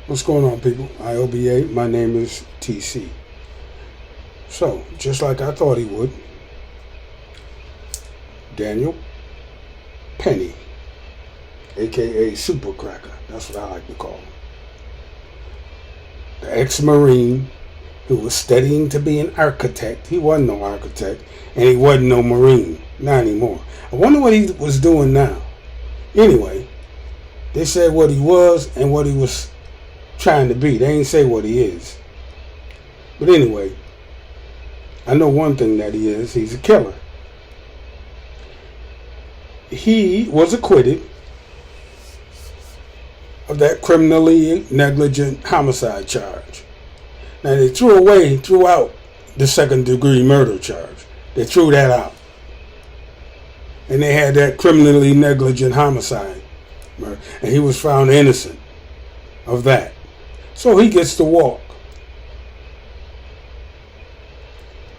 What's going on, people? IOBA, my name is TC. So, just like I thought he would, Daniel Penny, aka Super Cracker, that's what I like to call him. The ex-Marine who was studying to be an architect. He wasn't no architect, and he wasn't no Marine. Not anymore. I wonder what he was doing now. Anyway, they said what he was and what he was trying to be. They ain't say what he is. But anyway, I know one thing that he is. He's a killer. He was acquitted of that criminally negligent homicide charge. Now they threw out the second degree murder charge. They threw that out. And they had that criminally negligent homicide murder. And he was found innocent of that. So he gets to walk.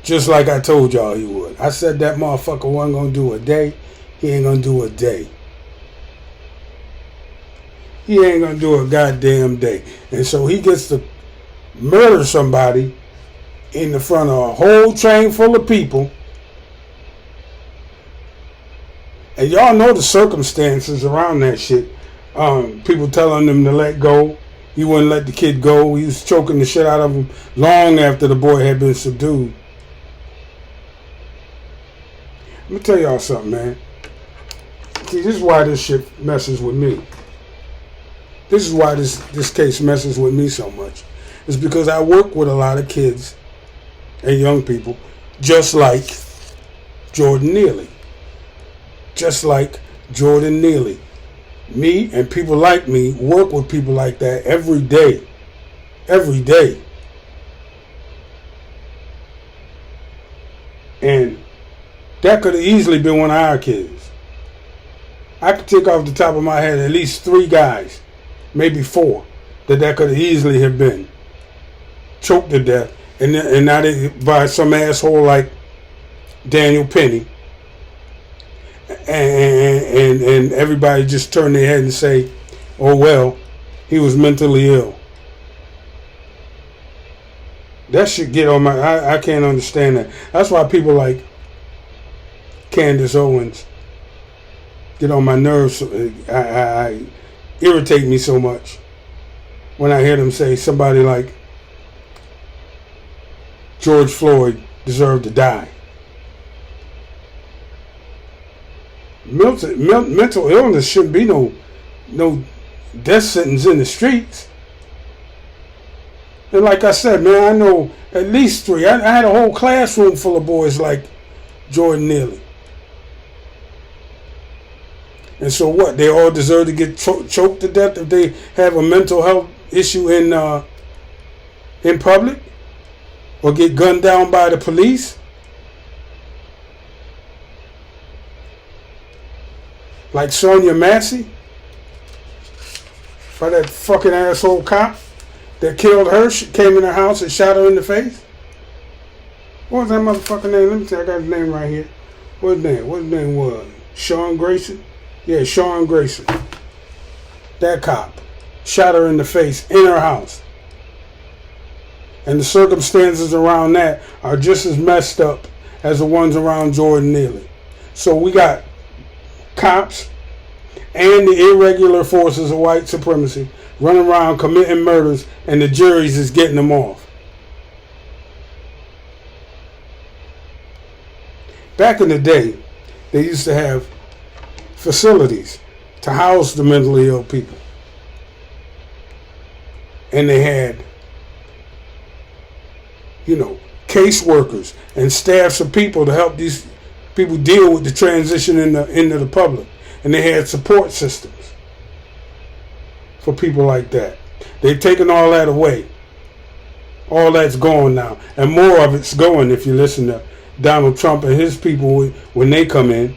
Just like I told y'all he would. I said that motherfucker wasn't going to do a day. He ain't going to do a day. He ain't going to do a goddamn day. And so he gets to murder somebody in the front of a whole train full of people. And y'all know the circumstances around that shit. People telling them to let go. He wouldn't let the kid go. He was choking the shit out of him long after the boy had been subdued. Let me tell y'all something, man. See, this is why this shit messes with me. This is why this case messes with me so much. It's because I work with a lot of kids and young people just like Jordan Neely. Just like Jordan Neely. Me and people like me work with people like that every day. Every day. And that could have easily been one of our kids. I could take off the top of my head at least 3 guys, maybe 4, that could have easily have been choked to death, and not by some asshole like Daniel Penny. And everybody just turn their head and say, oh well, he was mentally ill. That should get on my... I can't understand that. That's why people like Candace Owens get on my nerves. I irritate me so much when I hear them say somebody like George Floyd deserved to die. Mental illness shouldn't be no death sentence in the streets. And like I said, man, I know at least 3. I had a whole classroom full of boys like Jordan Neely. And so what? They all deserve to get choked to death if they have a mental health issue in public, or get gunned down by the police. Like Sonia Massey, by that fucking asshole cop that killed her, came in her house and shot her in the face. What was that motherfucking name? Let me see, I got his name right here. What his name was? Sean Grayson? Yeah, Sean Grayson. That cop shot her in the face in her house. And the circumstances around that are just as messed up as the ones around Jordan Neely. So we got cops and the irregular forces of white supremacy running around committing murders, and the juries is getting them off. Back in the day, they used to have facilities to house the mentally ill people. And they had, caseworkers and staffs of people to help these people deal with the transition into the public. And they had support systems for people like that. They've taken all that away. All that's gone now. And more of it's going if you listen to Donald Trump and his people when they come in.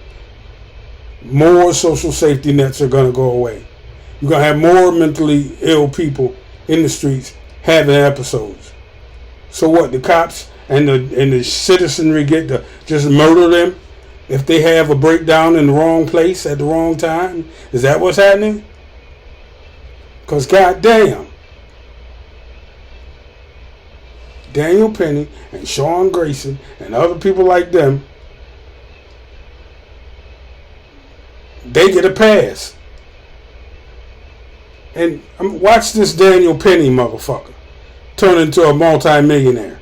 More social safety nets are going to go away. You're going to have more mentally ill people in the streets having episodes. So what, the cops and the citizenry get to just murder them if they have a breakdown in the wrong place at the wrong time? Is that what's happening? Because goddamn, Daniel Penny and Sean Grayson and other people like them, they get a pass. And watch this Daniel Penny motherfucker turn into a multi-millionaire.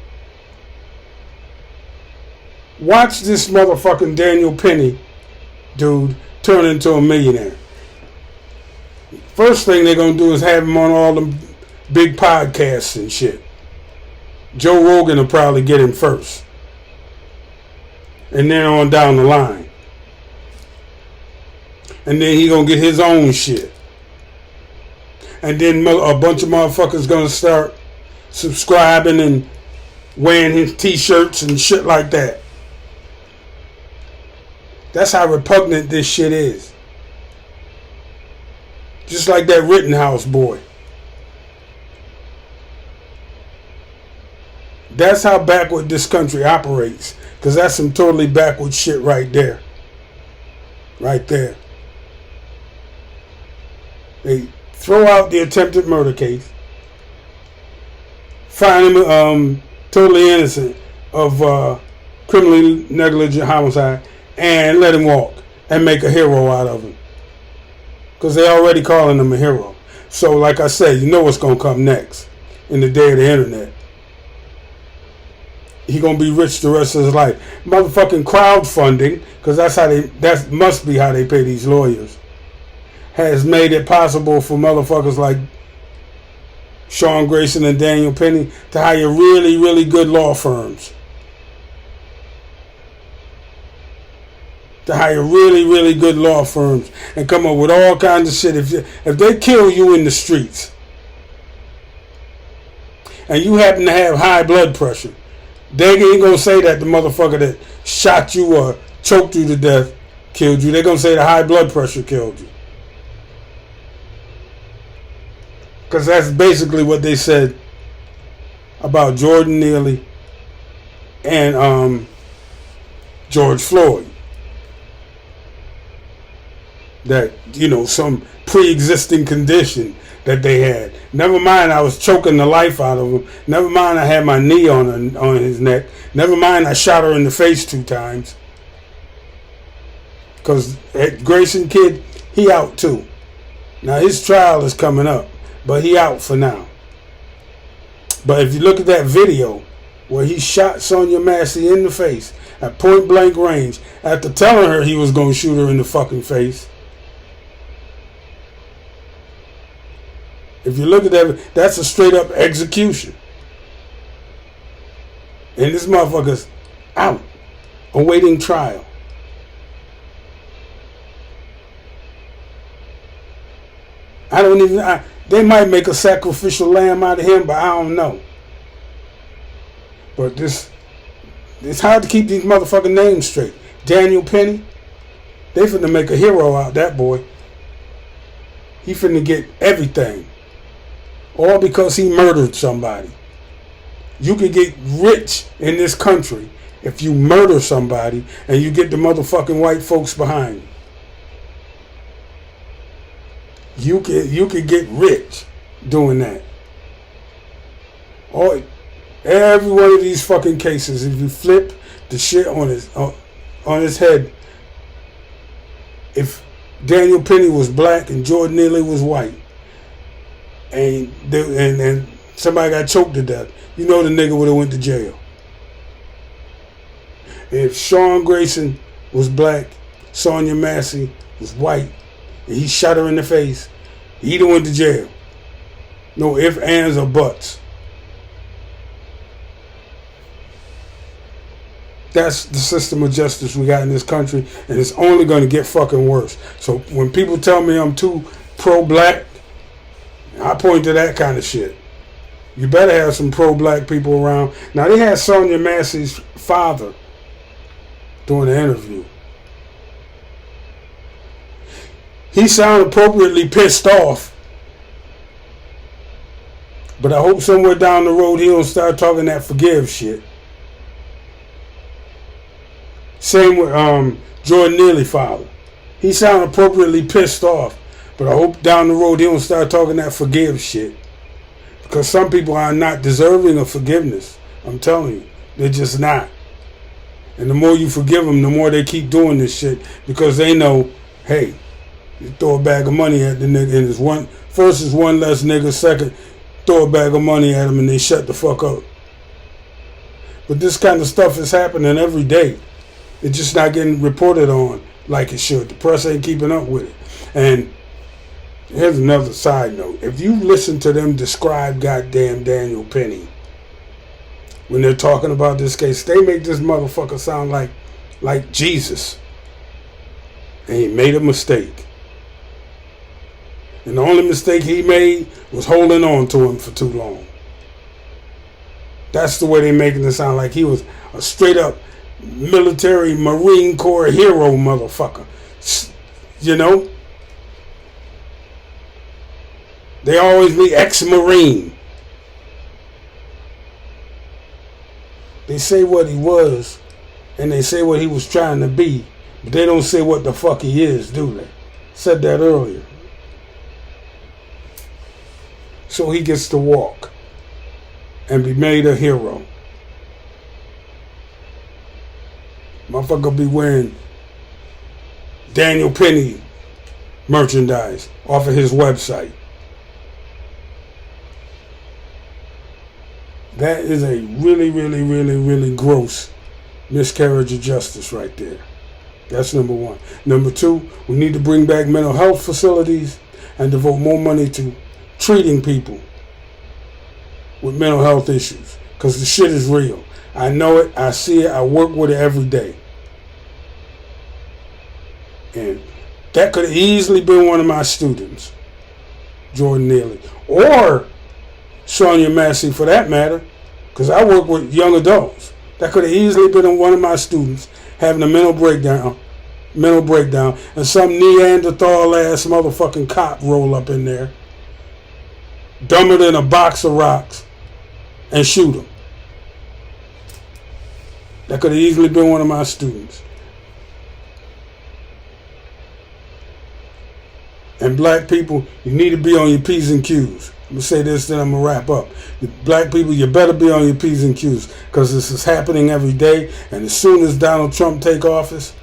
Watch this motherfucking Daniel Penny dude turn into a millionaire. First thing they're going to do is have him on all them big podcasts and shit. Joe Rogan will probably get him first. And then on down the line. And then he going to get his own shit. And then a bunch of motherfuckers going to start subscribing and wearing his t-shirts and shit like that. That's how repugnant this shit is. Just like that Rittenhouse boy. That's how backward this country operates. Because that's some totally backward shit right there. Right there. They throw out the attempted murder case. Find him totally innocent of criminally negligent homicide. And let him walk. And make a hero out of him. Because they already calling him a hero. So like I said, you know what's going to come next. In the day of the internet. He going to be rich the rest of his life. Motherfucking crowdfunding. Because that must be how they pay these lawyers. Has made it possible for motherfuckers like Sean Grayson and Daniel Penny to hire really, really good law firms. To hire really, really good law firms and come up with all kinds of shit. If they kill you in the streets and you happen to have high blood pressure, they ain't gonna say that the motherfucker that shot you or choked you to death killed you. They're gonna say the high blood pressure killed you. Because that's basically what they said about Jordan Neely and George Floyd. That, you know, some pre-existing condition that they had. Never mind I was choking the life out of him. Never mind I had my knee on his neck. Never mind I shot her in the face 2 times. Because that Grayson kid, he out too. Now his trial is coming up. But he out for now. But if you look at that video where he shot Sonia Massey in the face at point blank range after telling her he was going to shoot her in the fucking face. If you look at that, that's a straight up execution. And this motherfucker's out, awaiting trial. They might make a sacrificial lamb out of him, but I don't know. But it's hard to keep these motherfucking names straight. Daniel Penny, they finna make a hero out of that boy. He finna get everything. All because he murdered somebody. You can get rich in this country if you murder somebody and you get the motherfucking white folks behind you. You can get rich doing that. Every one of these fucking cases, if you flip the shit on his head, if Daniel Penny was black and Jordan Neely was white, and somebody got choked to death, you know the nigga would have went to jail. If Sean Grayson was black, Sonia Massey was white, and he shot her in the face, he'd have went to jail. No ifs, ands, or buts. That's the system of justice we got in this country, and it's only going to get fucking worse. So when people tell me I'm too pro-black, I point to that kind of shit. You better have some pro-black people around. Now, they had Sonia Massey's father doing the interview. He sounded appropriately pissed off. But I hope somewhere down the road he don't start talking that forgive shit. Same with Jordan Neely's father. He sounded appropriately pissed off. But I hope down the road he don't start talking that forgive shit. Because some people are not deserving of forgiveness. I'm telling you, they're just not. And the more you forgive them, the more they keep doing this shit, because they know, hey, you throw a bag of money at the nigga, and first is one less nigga, second, throw a bag of money at them and they shut the fuck up. But this kind of stuff is happening every day. It's just not getting reported on like it should. The press ain't keeping up with it. And here's another side note. If you listen to them describe goddamn Daniel Penny when they're talking about this case, they make this motherfucker sound like Jesus. And he made a mistake. And the only mistake he made was holding on to him for too long. That's the way they're making it sound, like he was a straight up military Marine Corps hero motherfucker. You know? They always be ex-Marine. They say what he was, and they say what he was trying to be, but they don't say what the fuck he is, do they? Said that earlier. So he gets to walk and be made a hero. Motherfucker be wearing Daniel Penny merchandise off of his website. That is a really, really, really, really gross miscarriage of justice right there. That's number one. Number two, we need to bring back mental health facilities and devote more money to treating people with mental health issues, because the shit is real. I know it, I see it, I work with it every day. And that could have easily been one of my students, Jordan Neely, or Sonia Massey for that matter, because I work with young adults. That could have easily been one of my students having a mental breakdown, and some Neanderthal ass motherfucking cop roll up in there, dumber than a box of rocks, and shoot him. That could have easily been one of my students. And black people, you need to be on your P's and Q's. I'm going to say this, then I'm going to wrap up. Black people, you better be on your P's and Q's, because this is happening every day. And as soon as Donald Trump take office,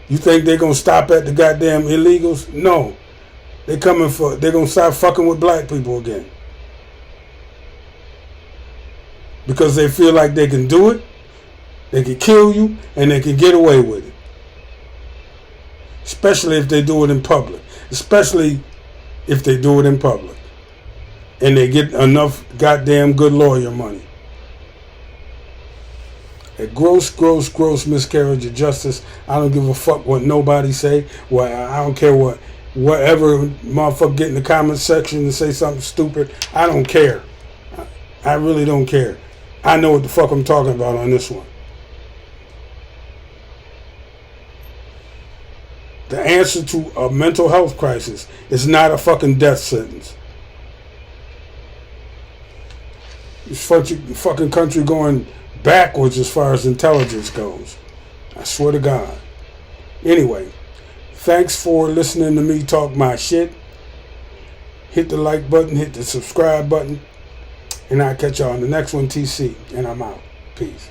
you think they're going to stop at the goddamn illegals? No. They're going to start fucking with black people again. Because they feel like they can do it, they can kill you, and they can get away with it. Especially if they do it in public. Especially if they do it in public. And they get enough goddamn good lawyer money. A gross, gross, gross miscarriage of justice. I don't give a fuck what nobody say. Well, I don't care whatever motherfucker get in the comment section and say something stupid. I don't care. I really don't care. I know what the fuck I'm talking about on this one. The answer to a mental health crisis is not a fucking death sentence. This fucking country going backwards as far as intelligence goes. I swear to God. Anyway, thanks for listening to me talk my shit. Hit the like button, hit the subscribe button, and I'll catch y'all on the next one, TC, and I'm out. Peace.